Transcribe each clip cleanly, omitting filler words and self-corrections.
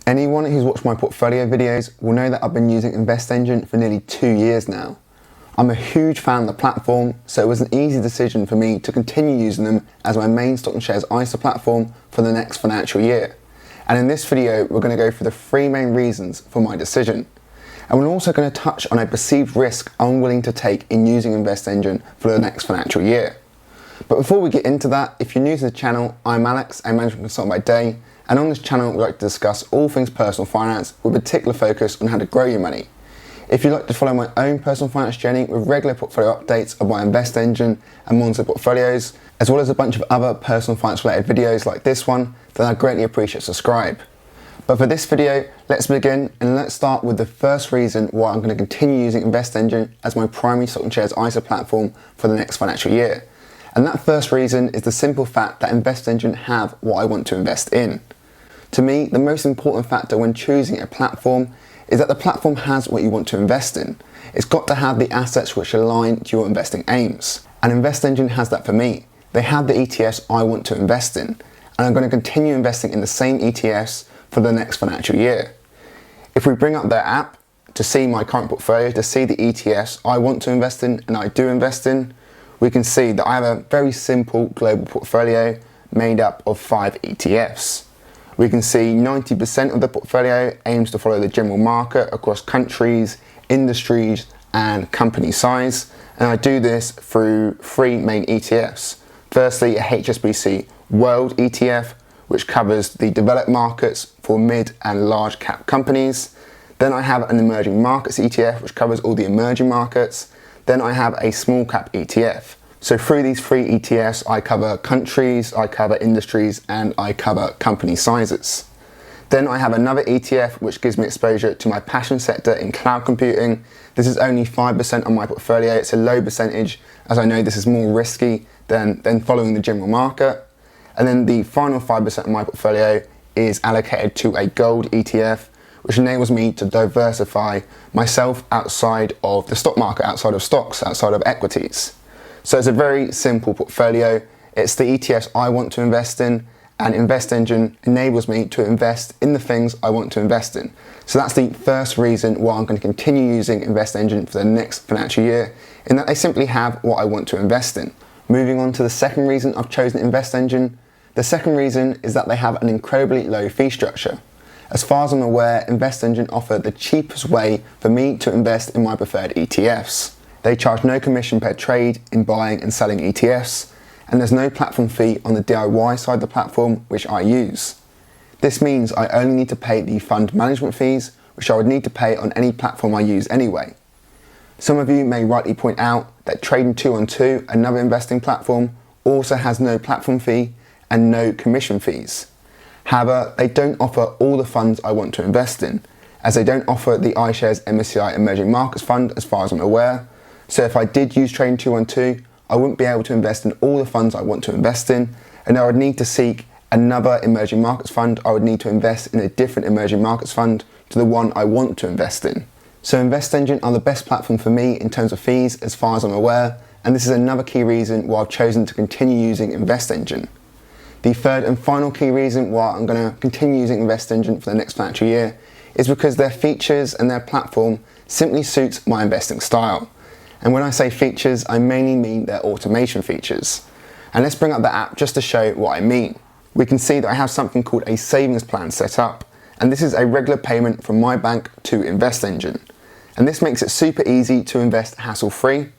Anyone who's watched my portfolio videos will know that I've been using InvestEngine for nearly 2 years now. I'm a huge fan of the platform, so it was an easy decision for me to continue using them as my main stock and shares ISA platform for the next financial year. And in this video, we're going to go through the 3 main reasons for my decision. And we're also going to touch on a perceived risk I'm willing to take in using InvestEngine for the next financial year. But before we get into that, if you're new to the channel, I'm Alex, a management consultant by day, and on this channel we like to discuss all things personal finance with a particular focus on how to grow your money. If you'd like to follow my own personal finance journey with regular portfolio updates of my InvestEngine and Monzo portfolios, as well as a bunch of other personal finance related videos like this one, then I'd greatly appreciate subscribe. But for this video, let's begin and let's start with the first reason why I'm going to continue using InvestEngine as my primary stock and shares ISA platform for the next financial year. And that first reason is the simple fact that InvestEngine have what I want to invest in. To me, the most important factor when choosing a platform is that the platform has what you want to invest in. It's got to have the assets which align to your investing aims. And InvestEngine has that for me. They have the ETFs I want to invest in. And I'm going to continue investing in the same ETFs for the next financial year. If we bring up their app to see my current portfolio, to see the ETFs I want to invest in and I do invest in, we can see that I have a very simple global portfolio made up of 5 ETFs. We can see 90% of the portfolio aims to follow the general market across countries, industries and company size, and I do this through 3 main ETFs. Firstly, a HSBC World ETF, which covers the developed markets for mid and large cap companies. Then I have an emerging markets ETF, which covers all the emerging markets. Then I have a small cap ETF. So through these 3 ETFs, I cover countries, I cover industries, and I cover company sizes. Then I have another ETF which gives me exposure to my passion sector in cloud computing. This is only 5% of my portfolio. It's a low percentage, as I know this is more risky than following the general market. And then the final 5% of my portfolio is allocated to a gold ETF, which enables me to diversify myself outside of the stock market, outside of stocks, outside of equities. So it's a very simple portfolio. It's the ETFs I want to invest in, and InvestEngine enables me to invest in the things I want to invest in. So that's the first reason why I'm going to continue using InvestEngine for the next financial year, in that they simply have what I want to invest in. Moving on to the second reason I've chosen InvestEngine. The second reason is that they have an incredibly low fee structure. As far as I'm aware, InvestEngine offer the cheapest way for me to invest in my preferred ETFs. They charge no commission per trade in buying and selling ETFs, and there's no platform fee on the DIY side of the platform which I use. This means I only need to pay the fund management fees, which I would need to pay on any platform I use anyway. Some of you may rightly point out that Trading212, another investing platform, also has no platform fee and no commission fees. However, they don't offer all the funds I want to invest in, as they don't offer the iShares MSCI Emerging Markets Fund as far as I'm aware. So if I did use Trading212, I wouldn't be able to invest in all the funds I want to invest in, and I would need to seek another emerging markets fund. I would need to invest in a different emerging markets fund to the one I want to invest in. So InvestEngine are the best platform for me in terms of fees as far as I'm aware, and this is another key reason why I've chosen to continue using InvestEngine. The third and final key reason why I'm going to continue using InvestEngine for the next financial year is because their features and their platform simply suits my investing style. And when I say features, I mainly mean their automation features. And let's bring up the app just to show what I mean. We can see that I have something called a savings plan set up, and this is a regular payment from my bank to InvestEngine. And this makes it super easy to invest hassle-free.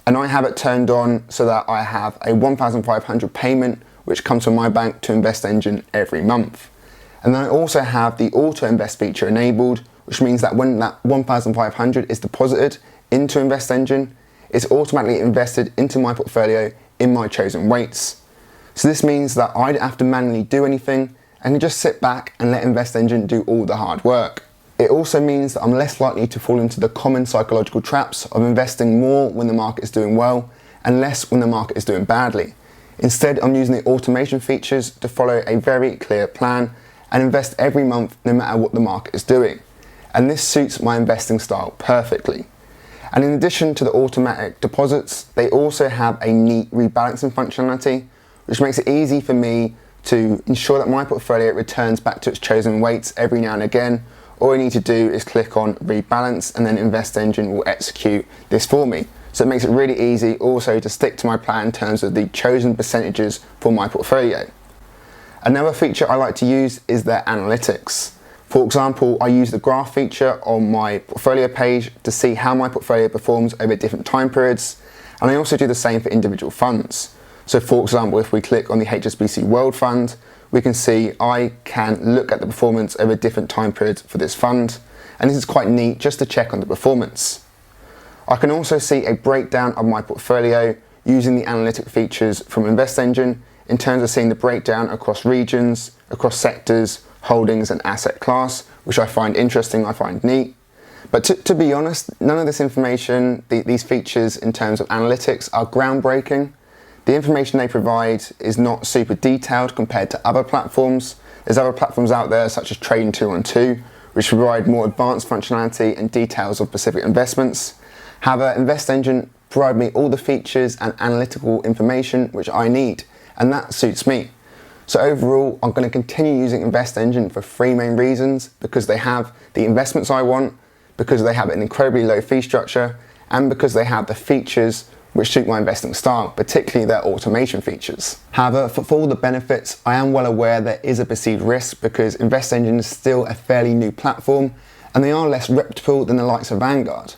And I have it turned on so that I have a $1,500 payment which comes from my bank to InvestEngine every month. And then I also have the auto invest feature enabled, which means that when that $1,500 is deposited into InvestEngine, it's automatically invested into my portfolio in my chosen weights. So this means that I don't have to manually do anything and can just sit back and let InvestEngine do all the hard work. It also means that I'm less likely to fall into the common psychological traps of investing more when the market is doing well and less when the market is doing badly. Instead, I'm using the automation features to follow a very clear plan and invest every month no matter what the market is doing. And this suits my investing style perfectly. And in addition to the automatic deposits, they also have a neat rebalancing functionality, which makes it easy for me to ensure that my portfolio returns back to its chosen weights every now and again, all I need to do is click on rebalance, and then InvestEngine will execute this for me. So it makes it really easy also to stick to my plan in terms of the chosen percentages for my portfolio. Another feature I like to use is their analytics. For example, I use the graph feature on my portfolio page to see how my portfolio performs over different time periods, and I also do the same for individual funds. So for example, if we click on the HSBC World Fund, we can see I can look at the performance over different time periods for this fund, and this is quite neat just to check on the performance. I can also see a breakdown of my portfolio using the analytic features from InvestEngine in terms of seeing the breakdown across regions, across sectors, holdings and asset class, which I find interesting, I find neat. But to be honest, none of this information, these features in terms of analytics are groundbreaking. The information they provide is not super detailed compared to other platforms. There's other platforms out there such as Trading 212, which provide more advanced functionality and details of specific investments. However, InvestEngine provide me all the features and analytical information which I need, and that suits me. So overall, I'm going to continue using InvestEngine for three main reasons: because they have the investments I want, because they have an incredibly low fee structure, and because they have the features which suit my investing style, particularly their automation features. However, for all the benefits, I am well aware there is a perceived risk because InvestEngine is still a fairly new platform and they are less reputable than the likes of Vanguard.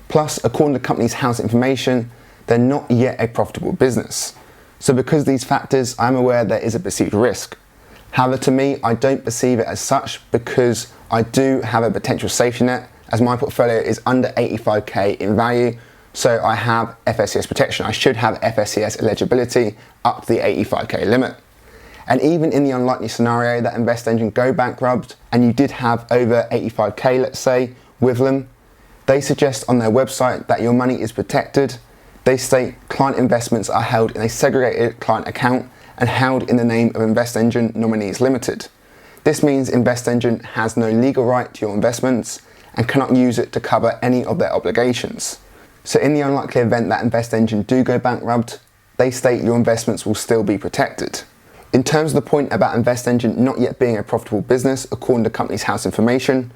Plus, according to the company's house information, they're not yet a profitable business. So because of these factors, I'm aware there is a perceived risk. However, to me, I don't perceive it as such because I do have a potential safety net as my portfolio is under 85k in value. So I have FSCS protection. I should have FSCS eligibility up to the 85k limit. And even in the unlikely scenario that InvestEngine go bankrupt and you did have over 85k, let's say, with them, they suggest on their website that your money is protected. They state client investments are held in a segregated client account and held in the name of InvestEngine Nominees Limited. This means InvestEngine has no legal right to your investments and cannot use it to cover any of their obligations. So in the unlikely event that InvestEngine do go bankrupt, they state your investments will still be protected. In terms of the point about InvestEngine not yet being a profitable business according to company's house information,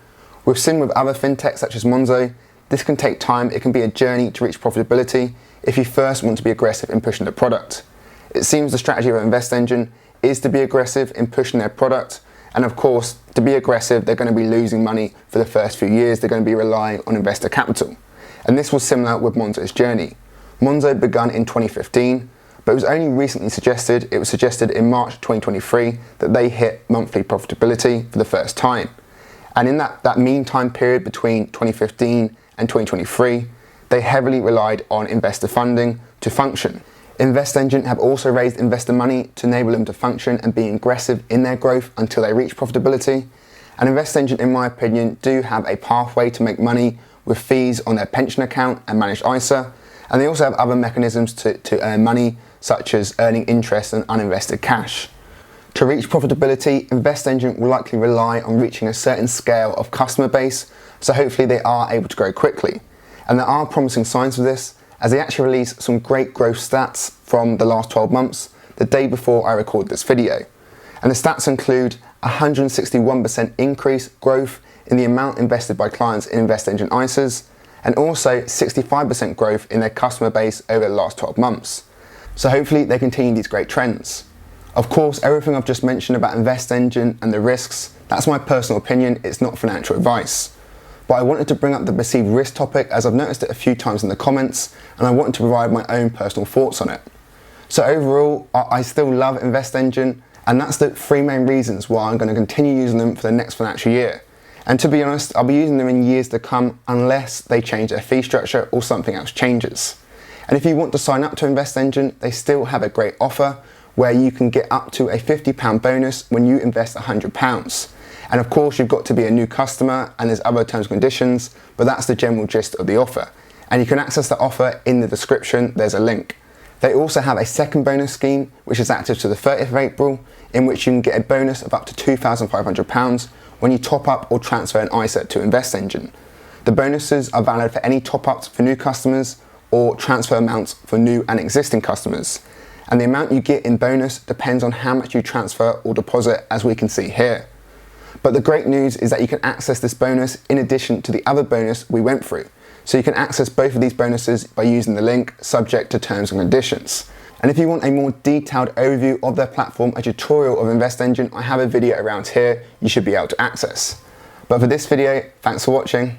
we've seen with other fintechs such as Monzo, this can take time. It can be a journey to reach profitability if you first want to be aggressive in pushing the product. It seems the strategy of InvestEngine is to be aggressive in pushing their product, and of course, to be aggressive, they're going to be losing money for the first few years. They're going to be relying on investor capital. And this was similar with Monzo's journey. Monzo begun in 2015, but it was only recently suggested, it was suggested in March 2023, that they hit monthly profitability for the first time. And in that meantime period between 2015 and 2023, they heavily relied on investor funding to function. InvestEngine have also raised investor money to enable them to function and be aggressive in their growth until they reach profitability. And InvestEngine, in my opinion, do have a pathway to make money with fees on their pension account and managed ISA. And they also have other mechanisms to earn money, such as earning interest on uninvested cash. To reach profitability, InvestEngine will likely rely on reaching a certain scale of customer base, so hopefully they are able to grow quickly. And there are promising signs of this, as they actually released some great growth stats from the last 12 months, the day before I recorded this video. And the stats include 161% increase growth in the amount invested by clients in InvestEngine ISAs, and also 65% growth in their customer base over the last 12 months. So hopefully they continue these great trends. Of course, everything I've just mentioned about InvestEngine and the risks, that's my personal opinion, it's not financial advice. But I wanted to bring up the perceived risk topic as I've noticed it a few times in the comments, and I wanted to provide my own personal thoughts on it. So overall, I still love InvestEngine, and that's the three main reasons why I'm going to continue using them for the next financial year. And to be honest, I'll be using them in years to come unless they change their fee structure or something else changes. And if you want to sign up to InvestEngine, they still have a great offer where you can get up to a £50 bonus when you invest £100. And of course, you've got to be a new customer and there's other terms and conditions, but that's the general gist of the offer. And you can access the offer in the description, there's a link. They also have a second bonus scheme, which is active to the 30th of April, in which you can get a bonus of up to £2,500 when you top up or transfer an ISA to InvestEngine. The bonuses are valid for any top ups for new customers or transfer amounts for new and existing customers. and the amount you get in bonus depends on how much you transfer or deposit, as we can see here. But the great news is that you can access this bonus in addition to the other bonus we went through. So you can access both of these bonuses by using the link, subject to terms and conditions. And if you want a more detailed overview of their platform, a tutorial of InvestEngine, I have a video around here you should be able to access. But for this video, thanks for watching.